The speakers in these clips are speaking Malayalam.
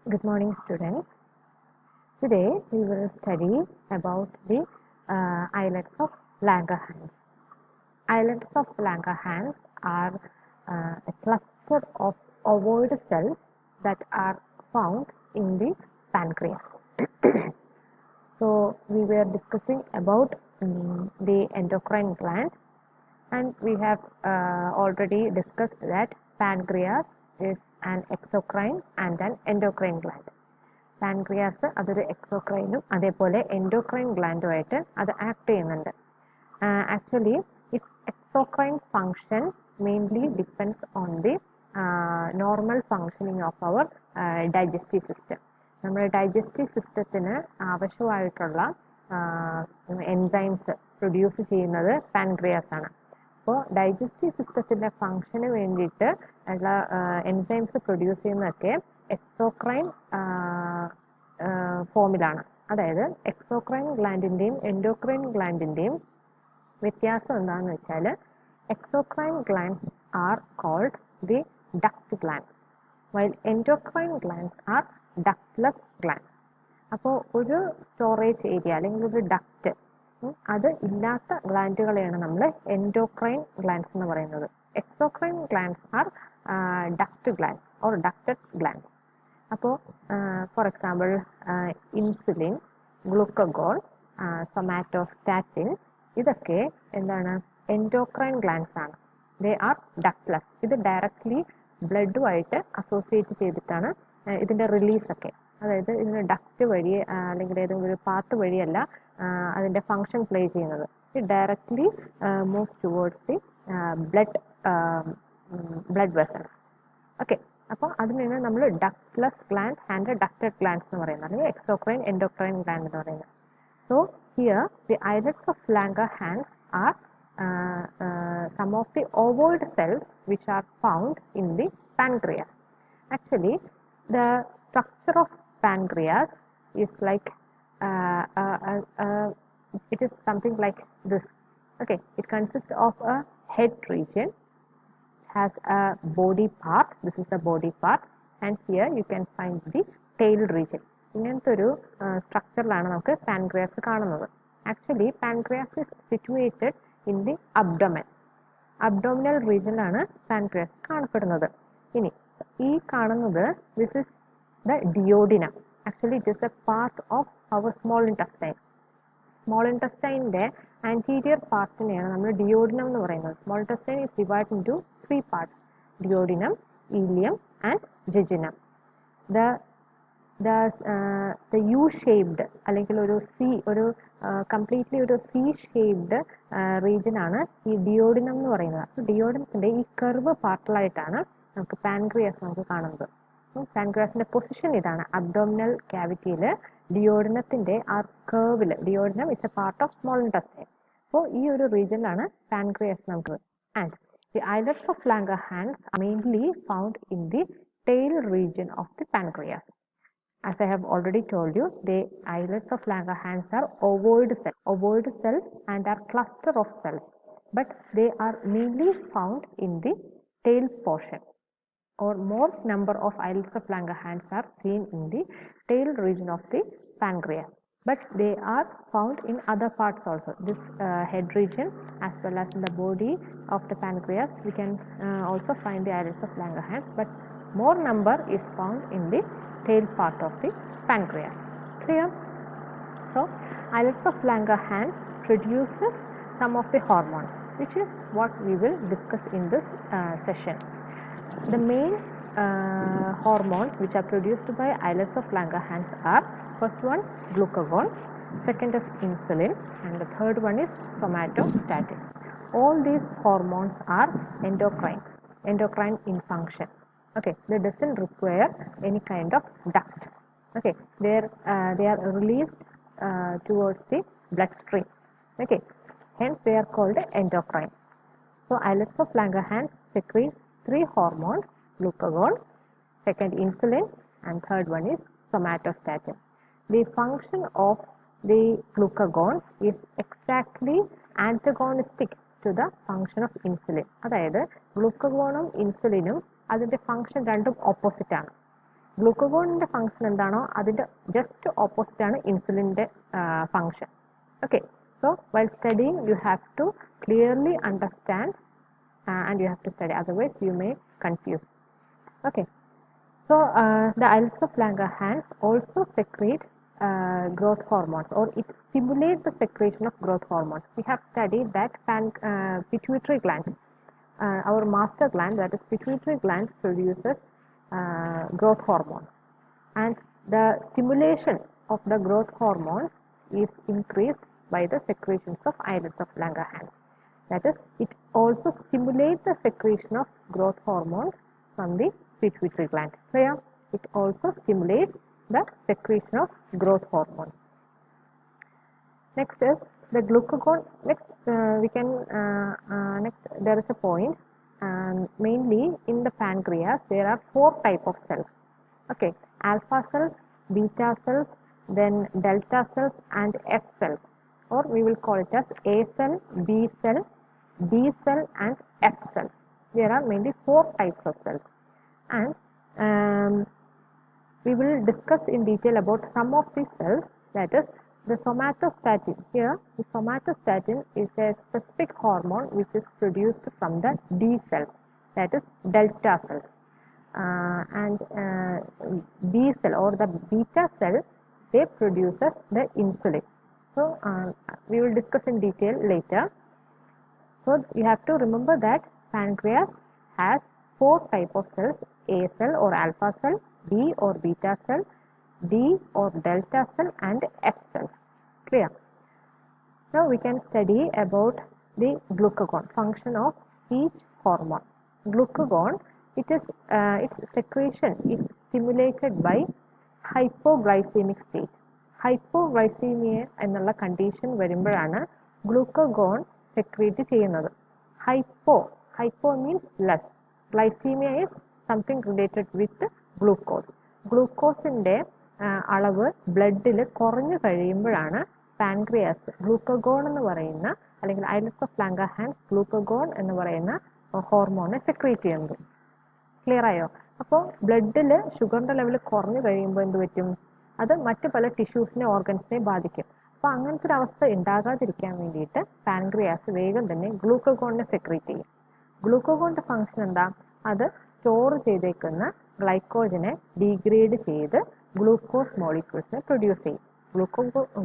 Good morning, students. Today we will study about the islets of Langerhans. Islets of Langerhans are a cluster of ovoid cells that are found in the pancreas. So we were discussing about the endocrine gland, and we have already discussed that pancreas is an exocrine and an endocrine gland. Pancreas അതൊരു എക്സോക്രൈനും അതേപോലെ എൻഡോക്രൈൻ ഗ്ലാൻഡുമായിട്ട് അത് ആക്ട് ചെയ്യുന്നുണ്ട്. Actually it's exocrine function mainly depends on the normal functioning of our digestive system. നമ്മുടെ ഡൈജസ്റ്റീവ് സിസ്റ്റത്തിന് ആവശ്യമായിട്ടുള്ള എൻസൈംസ് പ്രൊഡ്യൂസ് ചെയ്യുന്നത് പാൻക്രിയാസ് ആണ്. അപ്പോൾ ഡൈജസ്റ്റീവ് സിസ്റ്റത്തിൻ്റെ ഫങ്ഷന് വേണ്ടിയിട്ട് ഉള്ള എൻസൈംസ് പ്രൊഡ്യൂസ് ചെയ്യുന്നതൊക്കെ എക്സോക്രൈൻ ഫോമിലാണ്. അതായത് എക്സോക്രൈൻ ഗ്ലാൻഡിൻ്റെയും എൻഡോക്രൈൻ ഗ്ലാൻഡിൻ്റെയും വ്യത്യാസം എന്താണെന്ന് വെച്ചാൽ exocrine glands are called the duct glands while endocrine glands are ductless glands. അപ്പോൾ ഒരു സ്റ്റോറേജ് ഏരിയ അല്ലെങ്കിൽ ഒരു ഡക്റ്റ് അത് ഇല്ലാത്ത ഗ്ലാൻഡുകളെയാണ് നമ്മൾ എൻഡോക്രൈൻ ഗ്ലാൻഡ്സ് എന്ന് പറയുന്നത്. Exocrine glands are duct glands or ducted glands. അപ്പോൾ for example insulin, glucagon, somatostatin ഇതൊക്കെ എന്താണ് എൻഡോക്രൈൻ ഗ്ലാൻഡ്സ് ആണ്. They are ductless. ഇത് ഡയറക്റ്റ്ലി ബ്ലഡുമായിട്ട് അസോസിയേറ്റ് ചെയ്തിട്ടാണ് ഇതിൻ്റെ റിലീസൊക്കെ. അതായത് ഇതിന് ഡക്റ്റ് വഴി അല്ലെങ്കിൽ ഏതെങ്കിലും ഒരു പാത്ത് വഴിയല്ല അതിൻ്റെ ഫങ്ഷൻ പ്ലേ ചെയ്യുന്നത്. It directly moves towards the blood vessels. Okay, അപ്പോൾ അതിനാണ് നമ്മൾ ductless gland and ducted glands എന്ന് പറയുന്നത്, അല്ലെങ്കിൽ എക്സോക്രൈൻ എൻഡോക്രൈൻ ഗ്ലാൻഡ് എന്ന് പറയുന്നത്. So here the islets of Langerhans are some of the ovoid cells which are found in the pancreas. Actually, the structure of pancreas is like it is something like this. Okay, it consists of a head region, has a body part. This is the body part, and here you can find the tail region. ഇങ്ങനത്തെ ഒരു സ്ട്രക്ചറിലാണ് നമുക്ക് പാൻക്രിയാസ് കാണുന്നത്. Actually pancreas is situated in the abdomen. Abdominal റീജിയനിലാണ് പാൻക്രിയാസ് കാണപ്പെടുന്നത്. ഇനി ഈ കാണുന്നത് this is the duodenum. Actually it is a part of our small intestine. Small ഇൻറ്റസ്റ്റൈൻ്റെ ആൻറ്റീരിയർ പാർട്ടിനെയാണ് നമ്മൾ ഡിയോഡിനം എന്ന് പറയുന്നത്. Small intestine is divide into 3 parts: duodenum, ileum and jejunum. The U-shaped അല്ലെങ്കിൽ ഒരു കംപ്ലീറ്റ്ലി ഒരു C-shaped റീജിയൻ ആണ് ഈ ഡിയോഡിനം എന്ന് പറയുന്നത്. ഡിയോഡിനത്തിൻ്റെ ഈ കർവ് പാർട്ടിലായിട്ടാണ് നമുക്ക് പാൻക്രിയാസ് നമുക്ക് കാണുന്നത്. പാൻക്രിയാസിന്റെ പൊസിഷൻ ഇതാണ്. അബ്ഡോമിനൽ ക്യാവിറ്റിയിൽ ഡിയോഡിനത്തിന്റെ ആ കർവിൽ, duodenum it's A part of small intestine. അപ്പോൾ ഈ ഒരു റീജിയനിലാണ് പാൻക്രിയാസ് നമുക്ക്. And the islets of Langerhans are mainly found in the tail region of the pancreas. As I have already told you, the islets of Langerhans are ovoid cells and are cluster of cells, but they are mainly found in the tail portion, or more number of islets of Langerhans are seen in the tail region of the pancreas, but they are found in other parts also. This head region as well as in the body of the pancreas we can also find the islets of Langerhans, but more number is found in the tail part of the pancreas. Clear? So islets of Langerhans produces some of the hormones, which is what we will discuss in this session. The main hormones which are produced by islets of Langerhans are: first one glucagon, second is insulin, and the third one is somatostatin. All these hormones are endocrine in function. Okay, they doesn't require any kind of duct. Okay, they are released towards the bloodstream. Okay, hence they are called endocrine. So islets of Langerhans secretes 3 hormones: glucagon, second insulin, and third one is somatostatin. The function of the glucagon is exactly antagonistic to the function of insulin. അതായത് ഗ്ലൂക്കഗോണും ഇൻസുലിനും അതിൻ്റെ ഫങ്ഷൻ രണ്ടും ഓപ്പോസിറ്റ് ആണ്. ഗ്ലൂക്കഗോണിന്റെ ഫംഗ്ഷൻ എന്താണോ അതിന്റെ ജസ്റ്റ് ഓപ്പോസിറ്റ് ആണ് ഇൻസുലിന്റെ function. Okay, so while studying you have to clearly understand and you have to study, otherwise you may confuse. Okay, so the islets of Langerhans also secrete growth hormones, or it stimulates the secretion of growth hormones. We have studied that pituitary gland, our master gland, that is pituitary gland, produces growth hormones, and the stimulation of the growth hormones is increased by the secretions of islets of Langerhans. That is, it also stimulates the secretion of growth hormones from the pituitary gland. Clear? It also stimulates the secretion of growth hormones. Next is the glucagon. Next, next there is a point. Mainly in the pancreas, there are 4 types of cells. Okay, alpha cells, beta cells, then delta cells, and F cells, or we will call it as A cell, B cell, D cell, and F cells. There are mainly 4 types of cells, and we will discuss in detail about some of these cells. That is the somatostatin. Here, the somatostatin is a specific hormone which is produced from the D cells, that is delta cells, and B cell or the beta cell, they produces the insulin. So we will discuss in detail later. So you have to remember that pancreas has 4 types of cells: A cell or alpha cell, B or beta cell, D or delta cell, and F cells. Clear? Now we can study about the glucagon, function of each hormone. Glucagon, its secretion is stimulated by hypoglycemic state. Hypoglycemia എന്നുള്ള കണ്ടീഷൻ വരുമ്പോഴാണ് ഗ്ലൂക്കഗോൺ സെക്രീറ്റ് ചെയ്യുന്നത്. Hypo means less. Glycemia is something related with glucose. ഗ്ലൂക്കോസിന്റെ അളവ് ബ്ലഡിൽ കുറഞ്ഞു കഴിയുമ്പോഴാണ് പാൻക്രിയാസ് ഗ്ലൂക്കഗോൺ എന്ന് പറയുന്ന, അല്ലെങ്കിൽ ഐലറ്റ്സ് ഓഫ് ലാംഗർഹാൻസ് ഗ്ലൂക്കഗോൺ എന്ന് പറയുന്ന ഹോർമോണെ സെക്രീറ്റ് ചെയ്യുന്നത്. ക്ലിയർ ആയോ? അപ്പോൾ ബ്ലഡിൽ ഷുഗറിന്റെ ലെവൽ കുറഞ്ഞു കഴിയുമ്പോൾ എന്ത് പറ്റും? അത് മറ്റു പല ടിഷ്യൂസിനെ, ഓർഗൻസിനെ ബാധിക്കും. അപ്പോൾ അങ്ങനത്തെ ഒരു അവസ്ഥ ഉണ്ടാകാതിരിക്കാൻ വേണ്ടിയിട്ട് പാൻക്രിയാസ് വേഗം തന്നെ ഗ്ലൂക്കഗോണിനെ സെക്രീറ്റ് ചെയ്യും. ഗ്ലൂക്കഗോണിന്റെ ഫംഗ്ഷൻ എന്താ? അത് സ്റ്റോർ ചെയ്തേക്കുന്ന ഗ്ലൈക്കോജനെ ഡീഗ്രേഡ് ചെയ്ത് ഗ്ലൂക്കോസ് മോളിക്യൂൾസിനെ പ്രൊഡ്യൂസ് ചെയ്യും.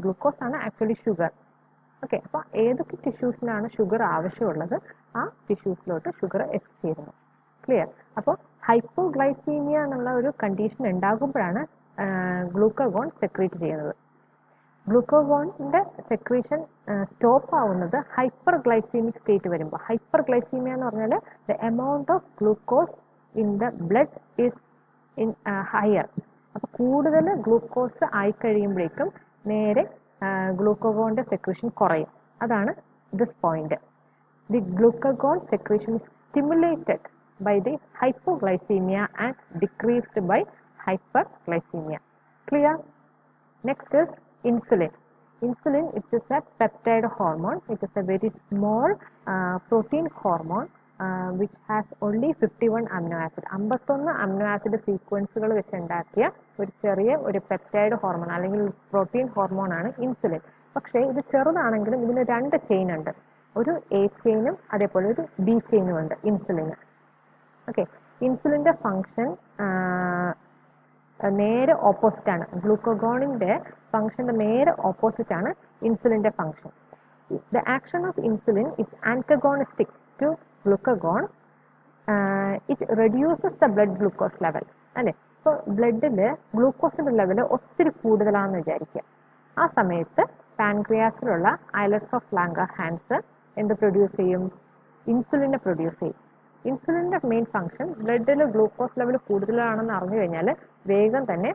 ഗ്ലൂക്കോസ് ആണ് ആക്ച്വലി ഷുഗർ. ഓക്കെ, അപ്പോൾ ഏതൊക്കെ ടിഷ്യൂസിനാണ് ഷുഗർ ആവശ്യമുള്ളത് ആ ടിഷ്യൂസിലോട്ട് ഷുഗർ എത്തിച്ചേരുന്നു. ക്ലിയർ? അപ്പോൾ ഹൈപ്പോഗ്ലൈസീമിയ എന്നുള്ള ഒരു കണ്ടീഷൻ ഉണ്ടാകുമ്പോഴാണ് ഗ്ലൂക്കഗോൺ സെക്രീറ്റ് ചെയ്യുന്നത്. ഗ്ലൂക്കഗോണിന്റെ സെക്രീഷൻ സ്റ്റോപ്പ് ആവുന്നത് ഹൈപ്പർ ഗ്ലൈസീമിക് സ്റ്റേറ്റ് വരുമ്പോൾ. ഹൈപ്പർ ഗ്ലൈസീമിയ എന്ന് പറഞ്ഞാൽ the amount of glucose in the blood is in higher. അപ്പോൾ കൂടുതൽ ഗ്ലൂക്കോസ് ആയി കഴിയുമ്പോഴേക്കും നേരെ ഗ്ലൂക്കഗോണിന്റെ സെക്രീഷൻ കുറയും. അതാണ് this point. The glucagon secretion is stimulated by the hypoglycemia and decreased by hyperglycemia. Clear? Next is insulin. Insulin, it is a peptide hormone. It is a very small protein hormone which has only 51 amino acid. 51 amino acid സീക്വൻസുകൾ വെച്ചുണ്ടാക്കിയ ഒരു ചെറിയ ഒരു പെപ്റ്റൈഡ് ഹോർമോൺ അല്ലെങ്കിൽ പ്രോട്ടീൻ ഹോർമോൺ ആണ് ഇൻസുലിൻ. പക്ഷേ ഇത് ചെറുതാണെങ്കിലും ഇതിന് 2 ചെയിൻ ഉണ്ട്. ഒരു എ ചെയിനും അതേപോലെ ഒരു ബി ചെയിനും ഉണ്ട് ഇൻസുലിന്. ഓക്കെ, ഇൻസുലിന്റെ ഫംഗ്ഷൻ നേരെ ഓപ്പോസിറ്റ് ആണ്. ഗ്ലൂക്കഗോണിന്റെ ഫംഗ്ഷന്റെ നേരെ ഓപ്പോസിറ്റ് ആണ് ഇൻസുലിന്റെ function. The action of insulin is antagonistic to glucagon. It reduces the blood glucose level. അല്ലെ, ഇപ്പോൾ ബ്ലഡിൽ ഗ്ലൂക്കോസിന്റെ ലെവൽ ഒത്തിരി കൂടുതലാണെന്ന് വിചാരിക്കുക. ആ സമയത്ത് പാൻക്രിയാസിലുള്ള ഐലറ്റ്സ് ഓഫ് ലാംഗർഹാൻസ് എന്ത് പ്രൊഡ്യൂസ് ചെയ്യും? ഇൻസുലിനെ പ്രൊഡ്യൂസ് ചെയ്യും. ഇൻസുലിന്റെ മെയിൻ ഫംഗ്ഷൻ ബ്ലഡിൽ ഗ്ലൂക്കോസ് ലെവൽ കൂടുതലാണെന്ന് അറിഞ്ഞു കഴിഞ്ഞാൽ വേഗം തന്നെ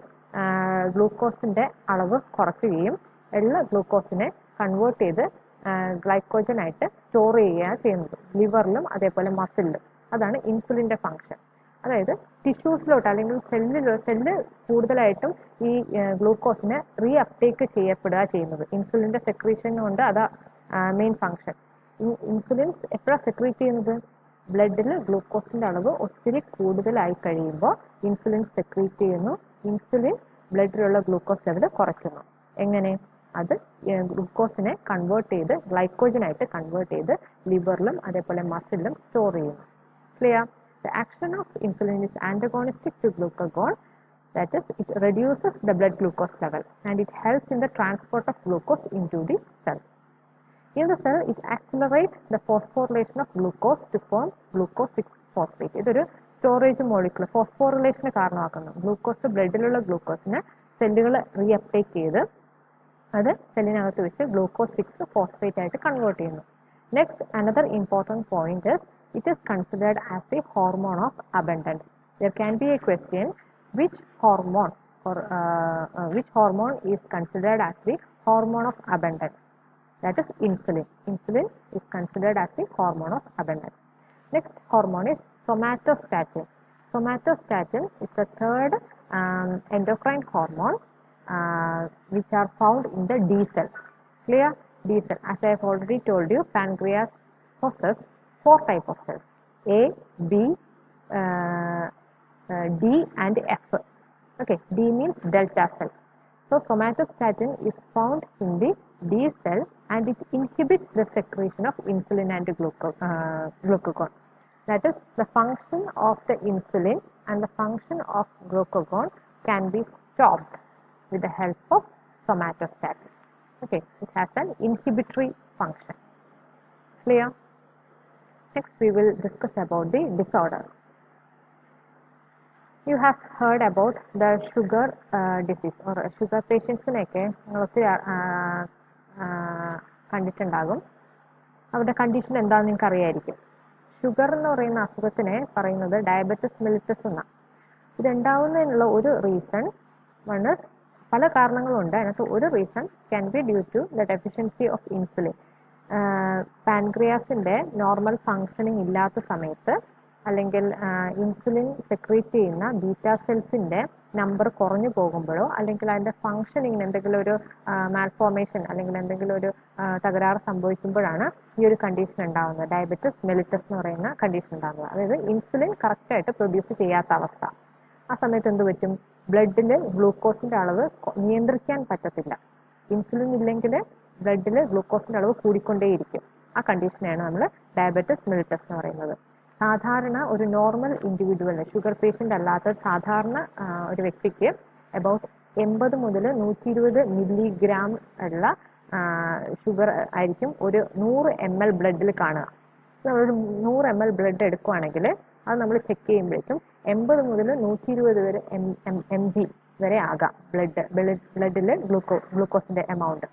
ഗ്ലൂക്കോസിന്റെ അളവ് കുറയ്ക്കുകയും ഉള്ള ഗ്ലൂക്കോസിനെ കൺവേർട്ട് ചെയ്ത് ഗ്ലൈക്കോജൻ ആയിട്ട് സ്റ്റോർ ചെയ്യുകയാണ് ചെയ്യുന്നത്, ലിവറിലും അതേപോലെ മസിലിലും. അതാണ് ഇൻസുലിന്റെ ഫംഗ്ഷൻ. അതായത് ടിഷ്യൂസിലോട്ട് അല്ലെങ്കിൽ സെല്ല് കൂടുതലായിട്ടും ഈ ഗ്ലൂക്കോസിനെ റീ അപ്ടേക്ക് ചെയ്യപ്പെടുക ചെയ്യുന്നത്. ഇൻസുലിന്റെ സെക്രീഷൻ കൊണ്ട് അതാ മെയിൻ ഫംഗ്ഷൻ. ഇൻസുലിൻ എപ്പോഴാണ് സെക്രീറ്റ് ചെയ്യുന്നത്? ബ്ലഡിൽ ഗ്ലൂക്കോസിന്റെ അളവ് ഒത്തിരി കൂടുതലായി കഴിയുമ്പോൾ ഇൻസുലിൻ സെക്രീറ്റ് ചെയ്യുന്നു. ഇൻസുലിൻ ബ്ലഡിലുള്ള ഗ്ലൂക്കോസ് ലെവൽ കുറയ്ക്കുന്നു. എങ്ങനെ? അത് ഗ്ലൂക്കോസിനെ കൺവേർട്ട് ചെയ്ത് ഗ്ലൈക്കോജനായിട്ട് കൺവേർട്ട് ചെയ്ത് ലിവറിലും അതേപോലെ മസിലിലും സ്റ്റോർ ചെയ്യുന്നു. Clear? The action of insulin is antagonistic to glucagon. That is, it reduces the blood glucose level and it helps in the transport of glucose into the cells. In the cell, it accelerates the phosphorylation of glucose to form glucose 6-phosphate. ഇതൊരു സ്റ്റോറേജ് മോളിക്യൂൾ ഫോസ്ഫോറിലേഷന് കാരണമാക്കുന്നു. ഗ്ലൂക്കോസ് ബ്ലഡിലുള്ള ഗ്ലൂക്കോസിനെ സെല്ലുകൾ റീഅപ്ടേക്ക് ചെയ്ത് അത് സെല്ലിനകത്ത് വെച്ച് ഗ്ലൂക്കോസ് 6-phosphate ആയിട്ട് കൺവേർട്ട് ചെയ്യുന്നു. Next, another important point is it is considered as a hormone of abundance. There can be a question, which hormone is considered as the hormone of abundance? That is insulin. Insulin is considered as the hormone of abundance. Next hormone is somatostatin. Somatostatin is the third endocrine hormone which are found in the D cell. Clear? D cell. As I have already told you, pancreas possesses 4 types of cells: A, B, D and F. Okay, D means delta cell. So somatostatin is found in the D cell and it inhibits the secretion of insulin and glucagon. That is, the function of the insulin and the function of glucagon can be stopped with the help of somatostatin. Okay, it has an inhibitory function. Clear? Next, we will discuss about the disorders. You have heard about the sugar disease or sugar patients കണ്ടിട്ടുണ്ടാകും. അവരുടെ കണ്ടീഷൻ എന്താണെന്ന് നിങ്ങൾക്ക് അറിയായിരിക്കും. ഷുഗർ എന്ന് പറയുന്ന അസുഖത്തിനെ പറയുന്നത് ഡയബറ്റിസ് മെലിറ്റസ് എന്നാണ്. ഇതുണ്ടാവുന്നതിനുള്ള ഒരു റീസൺ പല കാരണങ്ങളുണ്ട്. അതിനകത്ത് ഒരു reason can be due to the deficiency of insulin. പാൻക്രിയാസിന്റെ നോർമൽ ഫങ്ഷനിങ് ഇല്ലാത്ത സമയത്ത് അല്ലെങ്കിൽ ഇൻസുലിൻ സെക്രീറ്റ് ചെയ്യുന്ന ബീറ്റാ സെൽസിന്റെ നമ്പർ കുറഞ്ഞു പോകുമ്പോഴോ അല്ലെങ്കിൽ അതിന്റെ ഫങ്ഷനിങ്ങിന് എന്തെങ്കിലും ഒരു മാൽഫോർമേഷൻ അല്ലെങ്കിൽ എന്തെങ്കിലും ഒരു തകരാറ് സംഭവിക്കുമ്പോഴാണ് ഈ ഒരു കണ്ടീഷൻ ഉണ്ടാകുന്നത്. ഡയബറ്റിസ് മെലിറ്റസ് എന്ന് പറയുന്ന കണ്ടീഷൻ ഉണ്ടാകുന്നത്. അതായത് ഇൻസുലിൻ കറക്റ്റായിട്ട് പ്രൊഡ്യൂസ് ചെയ്യാത്ത അവസ്ഥ. ആ സമയത്ത് എന്ത് പറ്റും? ബ്ലഡിൽ ഗ്ലൂക്കോസിന്റെ അളവ് നിയന്ത്രിക്കാൻ പറ്റത്തില്ല. ഇൻസുലിൻ ഇല്ലെങ്കിൽ ബ്ലഡിൽ ഗ്ലൂക്കോസിന്റെ അളവ് കൂടിക്കൊണ്ടേയിരിക്കും. ആ കണ്ടീഷനെയാണ് നമ്മൾ ഡയബറ്റിസ് മെലിറ്റസ് എന്ന് പറയുന്നത്. സാധാരണ ഒരു നോർമൽ ഇൻഡിവിജ്വലിന്, ഷുഗർ പേഷ്യൻ്റ് അല്ലാത്ത സാധാരണ ഒരു വ്യക്തിക്ക് അബൌട്ട് 80 മുതൽ 120 മില്ലിഗ്രാം ഉള്ള ഷുഗർ ആയിരിക്കും ഒരു 100 ml ബ്ലഡിൽ കാണുക. നമ്മളൊരു 100 ml ബ്ലഡ് എടുക്കുകയാണെങ്കിൽ അത് നമ്മൾ ചെക്ക് ചെയ്യുമ്പോഴേക്കും 80 മുതൽ 120 വരെ mg വരെ ആകാം ബ്ലഡിൽ ഗ്ലൂക്കോസിന്റെ എമൗണ്ട്.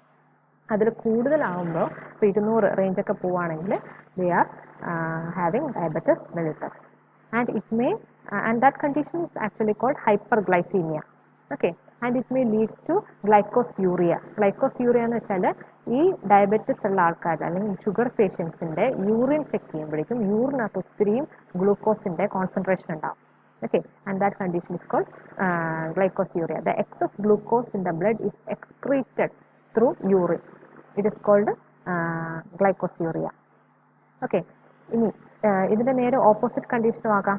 അതിൽ കൂടുതലാകുമ്പോൾ 200 റേഞ്ചൊക്കെ പോവുകയാണെങ്കിൽ they are having diabetes mellitus and that condition is actually called hyperglycemia. Okay, and it may leads to glycosuria. Glycosuria എന്ന് വെച്ചാൽ ഈ ഡയബറ്റിസ് ഉള്ള ആൾക്കാർ അല്ലെങ്കിൽ ഷുഗർ പേഷ്യൻസിന്റെ യൂറിൻ ചെക്ക് ചെയ്യുമ്പോഴേക്കും യൂറിനകത്ത് ഒത്തിരിയും ഗ്ലൂക്കോസിന്റെ കോൺസെൻട്രേഷൻ ഉണ്ടാവും. Okay, and that condition is called glycosuria. The excess glucose in the blood is excreted through urine. It is called glycosuria. Okay, ഇനി ഇതിന്റെ നേരെ ഓപ്പോസിറ്റ് കണ്ടീഷനും ആകാം.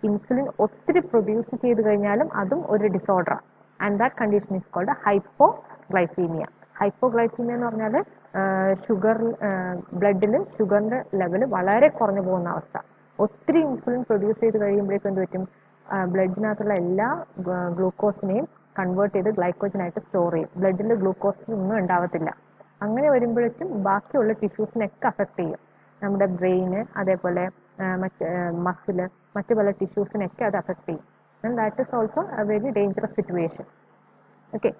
ഇൻസുലിൻ ഒത്തിരി പ്രൊഡ്യൂസ് ചെയ്ത് കഴിഞ്ഞാലും അതും ഒരു ഡിസോർഡറാണ്. And that condition is called hypoglycemia. Hypoglycemia എന്ന് പറഞ്ഞാൽ ബ്ലഡിൽ ഷുഗറിന്റെ ലെവൽ വളരെ കുറഞ്ഞു പോകുന്ന അവസ്ഥ. ഒത്തിരി ഇൻസുലിൻ പ്രൊഡ്യൂസ് ചെയ്ത് കഴിയുമ്പോഴേക്കും എന്ത് പറ്റും? ബ്ലഡിനകത്തുള്ള എല്ലാ ഗ്ലൂക്കോസിനെയും കൺവേർട്ട് ചെയ്ത് ഗ്ലൈക്കോജനായിട്ട് സ്റ്റോർ ചെയ്യും. ബ്ലഡിൽ ഗ്ലൂക്കോസിനൊന്നും ഉണ്ടാവത്തില്ല. അങ്ങനെ വരുമ്പോഴേക്കും ബാക്കിയുള്ള ടിഷ്യൂസിനൊക്കെ അഫക്റ്റ് ചെയ്യും. നമ്മുടെ ബ്രെയിന്, അതേപോലെ മസില്, മറ്റു പല ടിഷ്യൂസിനൊക്കെ അത് അഫക്റ്റ് ചെയ്യും. And that is also A very dangerous situation. Okay,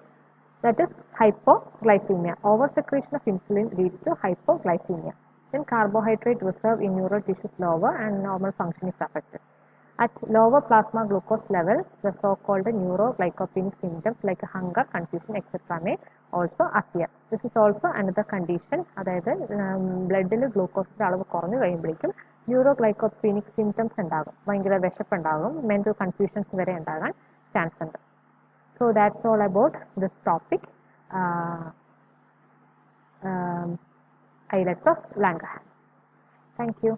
that is hypoglycemia. Oversecretion of insulin leads to hypoglycemia. Then carbohydrate reserve in neural tissues lower and normal function is affected. At lower plasma glucose level, the so-called neuroglycopenic symptoms like hunger, confusion, etc. may also appear. This is also another condition. അതായത് ബ്ലഡിൽ ഗ്ലൂക്കോസിന്റെ അളവ് കുറഞ്ഞു കഴിയുമ്പോഴേക്കും ന്യൂറോഗ്ലൈക്കോപീനിക് സിംറ്റംസ് ഉണ്ടാകും. ഭയങ്കര വിശപ്പുണ്ടാകും, മെന്റൽ കൺഫ്യൂഷൻസ് വരെ ഉണ്ടാകാൻ ചാൻസ് ഉണ്ട്. So that's all about this topic. Islets of Langerhans. Thank you.